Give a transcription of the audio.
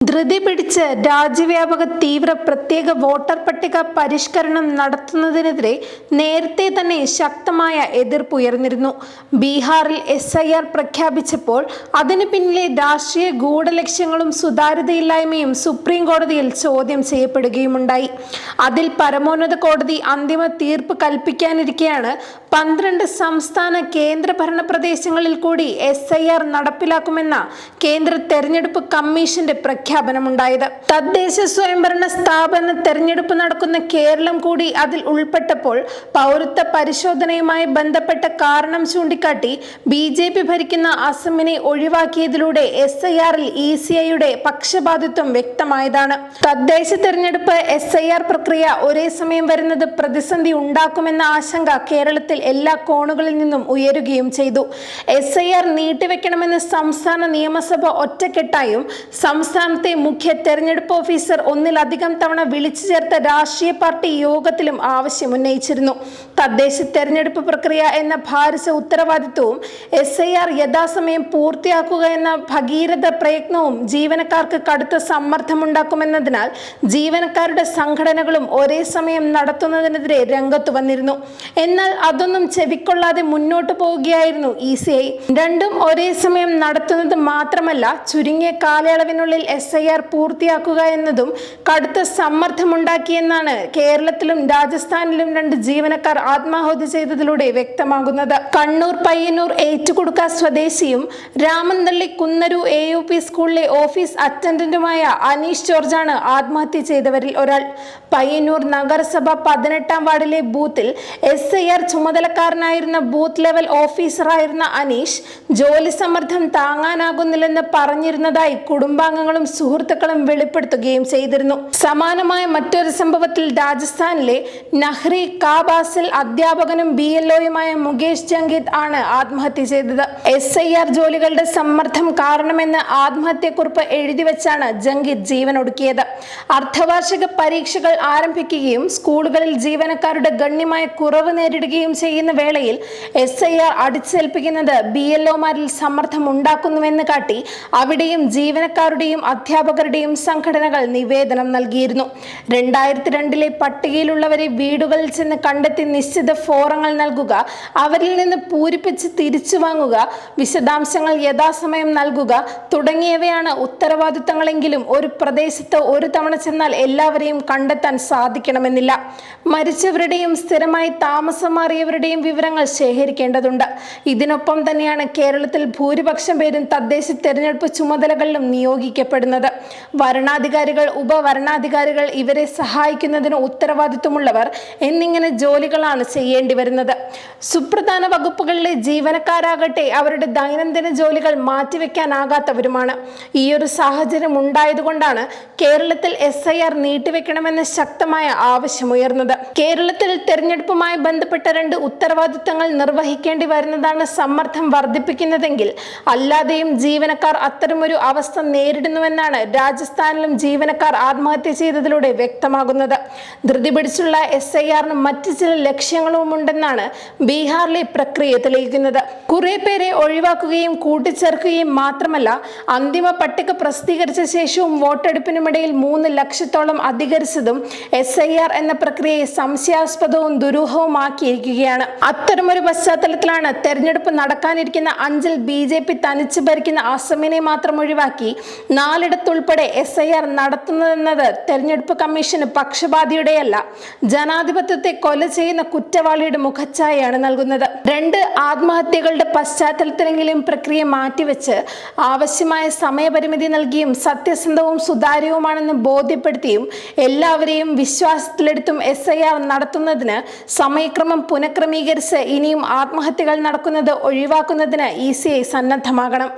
ധൃതി പിടിച്ച് രാജ്യവ്യാപക തീവ്ര പ്രത്യേക വോട്ടർ പട്ടിക പരിഷ്കരണം നടത്തുന്നതിനെതിരെ നേരത്തെ തന്നെ ശക്തമായ എതിർപ്പ് ഉയർന്നിരുന്നു. ബീഹാറിൽ SIR പ്രഖ്യാപിച്ചപ്പോൾ അതിനു പിന്നിലെ രാഷ്ട്രീയ ഗൂഢലക്ഷ്യങ്ങളും സുതാര്യതയില്ലായ്മയും സുപ്രീം കോടതിയിൽ ചോദ്യം ചെയ്യപ്പെടുകയുമുണ്ടായി. അതിൽ പരമോന്നത കോടതി അന്തിമ തീർപ്പ് കൽപ്പിക്കാനിരിക്കെയാണ് 12 സംസ്ഥാന കേന്ദ്രഭരണ പ്രദേശങ്ങളിൽ കൂടി SIR നടപ്പിലാക്കുമെന്ന കേന്ദ്ര തെരഞ്ഞെടുപ്പ് കമ്മീഷന്റെ പ്രഖ്യാപനമുണ്ടായത്. തദ്ദേശ സ്വയംഭരണ സ്ഥാപന തെരഞ്ഞെടുപ്പ് നടക്കുന്ന കേരളം കൂടി അതിൽ ഉൾപ്പെട്ടപ്പോൾ പൗരത്വ പരിശോധനയുമായി ബന്ധപ്പെട്ട കാരണം ചൂണ്ടിക്കാട്ടി BJP ഭരിക്കുന്ന അസമിനെ ഒഴിവാക്കിയതിലൂടെ SIRൽ ECIയുടെ പക്ഷപാതിത്വം വ്യക്തമായതാണ്. തദ്ദേശ തെരഞ്ഞെടുപ്പ് SIR പ്രക്രിയ ഒരേ സമയം വരുന്നത് പ്രതിസന്ധി ഉണ്ടാക്കുമെന്ന ആശങ്ക കേരളത്തിൽ എല്ലാ കോണുകളിൽ നിന്നും ഉയരുകയും ചെയ്തു. SIR നീട്ടിവെക്കണമെന്ന് സംസ്ഥാന നിയമസഭ ഒറ്റക്കെട്ടായും സംസ്ഥാനത്തെ മുഖ്യ തെരഞ്ഞെടുപ്പ് ഓഫീസർ ഒന്നിലധികം തവണ വിളിച്ചു ചേർത്ത രാഷ്ട്രീയ പാർട്ടി യോഗത്തിലും ആവശ്യമുന്നയിച്ചിരുന്നു. തദ്ദേശ തെരഞ്ഞെടുപ്പ് പ്രക്രിയ എന്ന ഭാരിച്ച ഉത്തരവാദിത്വവും SIR യഥാസമയം പൂർത്തിയാക്കുക എന്ന ഭഗീരഥ പ്രയത്നവും ജീവനക്കാർക്ക് കടുത്ത സമ്മർദ്ദമുണ്ടാക്കുമെന്നതിനാൽ ജീവനക്കാരുടെ സംഘടനകളും ഒരേ സമയം നടത്തുന്നതിനെതിരെ രംഗത്തു വന്നിരുന്നു. എന്നാൽ അതൊന്നും ചെവിക്കൊള്ളാതെ മുന്നോട്ട് പോവുകയായിരുന്നു ECI. രണ്ടും ഒരേ സമയം നടത്തുന്നത് മാത്രമല്ല, ചുരുങ്ങിയ കാലയളവിനുള്ളിൽ SIR പൂർത്തിയാക്കുക എന്നതും കടുത്ത സമ്മർദ്ദമുണ്ടാക്കിയെന്നാണ് കേരളത്തിലും രാജസ്ഥാനിലും 2 ജീവനക്കാർ ആത്മാഹുതി ചെയ്തതിലൂടെ വ്യക്തമാകുന്നത്. കണ്ണൂർ പയ്യന്നൂർ ഏറ്റുകുടുക്ക സ്വദേശിയും രാമന്തള്ളി കുന്നരു AUP സ്കൂളിലെ ഓഫീസ് അറ്റൻഡന്റുമായ അനീഷ് ജോർജാണ് ആത്മഹത്യ ചെയ്തവരിൽ ഒരാൾ. പയ്യന്നൂർ നഗരസഭ 18-ാം വാർഡിലെ ബൂത്തിൽ SIR ചുമതലക്കാരനായിരുന്ന ബൂത്ത് ലെവൽ ഓഫീസറായിരുന്ന അനീഷ് ജോലി സമ്മർദ്ദം താങ്ങാനാകുന്നില്ലെന്ന് പറഞ്ഞിരുന്നതായി കുടുംബാംഗങ്ങളും സുഹൃത്തുക്കളും വെളിപ്പെടുത്തുകയും ചെയ്തിരുന്നു. സമാനമായ മറ്റൊരു സംഭവത്തിൽ രാജസ്ഥാനിലെ നഹ്രി കാബാസിൽ അധ്യാപകനും BLOയുമായ മുകേഷ് ജംഗീത് ആണ് ആത്മഹത്യ ചെയ്തത്. SIR ജോലികളുടെ സമ്മർദ്ദം കാരണമെന്ന് ആത്മഹത്യക്കുറിപ്പ് എഴുതിവെച്ചാണ് ജംഗീത് ജീവനൊടുക്കിയത്. അർദ്ധവാർഷിക പരീക്ഷകൾ ആരംഭിക്കുകയും സ്കൂളുകളിൽ ജീവനക്കാരുടെ ഗണ്യമായ കുറവ് നേരിടുകയും ചെയ്യുന്ന വേളയിൽ SIR അടിച്ചേൽപ്പിക്കുന്നത് BLOമാരിൽ സമ്മർദ്ദം ഉണ്ടാക്കുന്നുവെന്ന് കാട്ടി അവിടെയും ജീവനക്കാരുടെയും അധ്യാപകരുടെയും സംഘടനകൾ നിവേദനം നൽകിയിരുന്നു. 2002-ലെ പട്ടികയിലുള്ളവരെ വീടുകളിൽ ചെന്ന് കണ്ടെത്തി നിശ്ചിത ഫോറങ്ങൾ നൽകുക, അവരിൽ നിന്ന് പൂരിപ്പിച്ച് തിരിച്ചു വാങ്ങുക, വിശദാംശങ്ങൾ യഥാസമയം നൽകുക തുടങ്ങിയവയാണ് ഉത്തരവാദിത്തങ്ങളെങ്കിലും ഒരു പ്രദേശത്ത് ഒരു തവണ ചെന്നാൽ എല്ലാവരെയും കണ്ടെത്താൻ സാധിക്കണമെന്നില്ല. മരിച്ചവരുടെയും സ്ഥിരമായി താമസം മാറിയവരുടെയും വിവരങ്ങൾ ശേഖരിക്കേണ്ടതുണ്ട്. ഇതിനൊപ്പം തന്നെയാണ് കേരളത്തിൽ ഭൂരിപക്ഷം പേരും തദ്ദേശ തെരഞ്ഞെടുപ്പ് ചുമതലകളിലും നിയോഗിക്കപ്പെടുന്നത്. വരണാധികാരികൾ, ഉപവരണാധികാരികൾ, ഇവരെ സഹായിക്കുന്നതിന് ഉത്തരവാദിത്വമുള്ളവർ എന്നിങ്ങനെ ജോലികളാണ് ചെയ്യേണ്ടി വരുന്നത്. സുപ്രധാന വകുപ്പുകളിലെ ജീവനക്കാരാകട്ടെ അവരുടെ ദൈനംദിന ജോലികൾ മാറ്റിവെക്കാനാകാത്തവരുമാണ്. ഈയൊരു സാഹചര്യം ഉണ്ടായതുകൊണ്ടാണ് കേരളത്തിൽ SIR നീട്ടിവെക്കണമെന്ന് ശക്തമായ ആവശ്യമുയർന്നത്. കേരളത്തിൽ തെരഞ്ഞെടുപ്പുമായി ബന്ധപ്പെട്ട 2 ഉത്തരവാദിത്തങ്ങൾ നിർവഹിക്കേണ്ടി വരുന്നതാണ് സമ്മർദ്ദം വർദ്ധിപ്പിക്കുന്നതെങ്കിൽ അല്ലാതെയും ജീവനക്കാർ അത്തരമൊരു അവസ്ഥ നേരിടുന്നുവെന്നാണ് രാജസ്ഥാനിലും ജീവനക്കാർ ആത്മഹത്യ ചെയ്തതിലൂടെ വ്യക്തമാകുന്നത്. ധൃതി പിടിച്ചുള്ള SIRന് മറ്റ് ചില ലക്ഷ്യങ്ങളുമുണ്ടെന്നാണ് ബീഹാറിലെ പ്രക്രിയ തെളിയിക്കുന്നത്. കുറെ പേരെ ഒഴിവാക്കുകയും കൂട്ടിച്ചേർക്കുകയും മാത്രമല്ല, അന്തിമ പട്ടിക പ്രസിദ്ധീകരിച്ച ശേഷവും വോട്ടെടുപ്പിനുമിടയിൽ 3 ലക്ഷത്തോളം അധികരിച്ചതും SIR എന്ന പ്രക്രിയയെ സംശയാസ്പദവും ദുരൂഹവുമാക്കിയിരിക്കുകയാണ്. അത്തരമൊരു പശ്ചാത്തലത്തിലാണ് തെരഞ്ഞെടുപ്പ് നടക്കാനിരിക്കുന്ന 5-ൽ BJP തനിച്ച് ഭരിക്കുന്ന അസമിനെ മാത്രം ഒഴിവാക്കി 4-ഇടത്തുൾപ്പെടെ SIR നടത്തുന്നതെന്നത് തെരഞ്ഞെടുപ്പ് കമ്മീഷന് പക്ഷപാതിയുടെയല്ല, ജനാധിപത്യത്തെ കൊല ചെയ്യുന്ന കുറ്റവാളിയുടെ മുഖച്ഛായയാണ് നൽകുന്നത്. 2 ആത്മഹത്യകളുടെ പശ്ചാത്തലത്തിലെങ്കിലും പ്രക്രിയ മാറ്റിവെച്ച് ആവശ്യമായ സമയപരിമിതി നൽകിയും സത്യസന്ധവും സുതാര്യവുമാണെന്ന് ബോധ്യപ്പെടുത്തിയും എല്ലാവരെയും വിശ്വാസത്തിലെടുത്തും SIR നടത്തുന്നതിന് സമയക്രമം പുനഃക്രമീകരിച്ച് ഇനിയും ആത്മഹത്യകൾ നടക്കുന്നത് ഒഴിവാക്കുന്നതിന് ECI സന്നദ്ധമാകണം.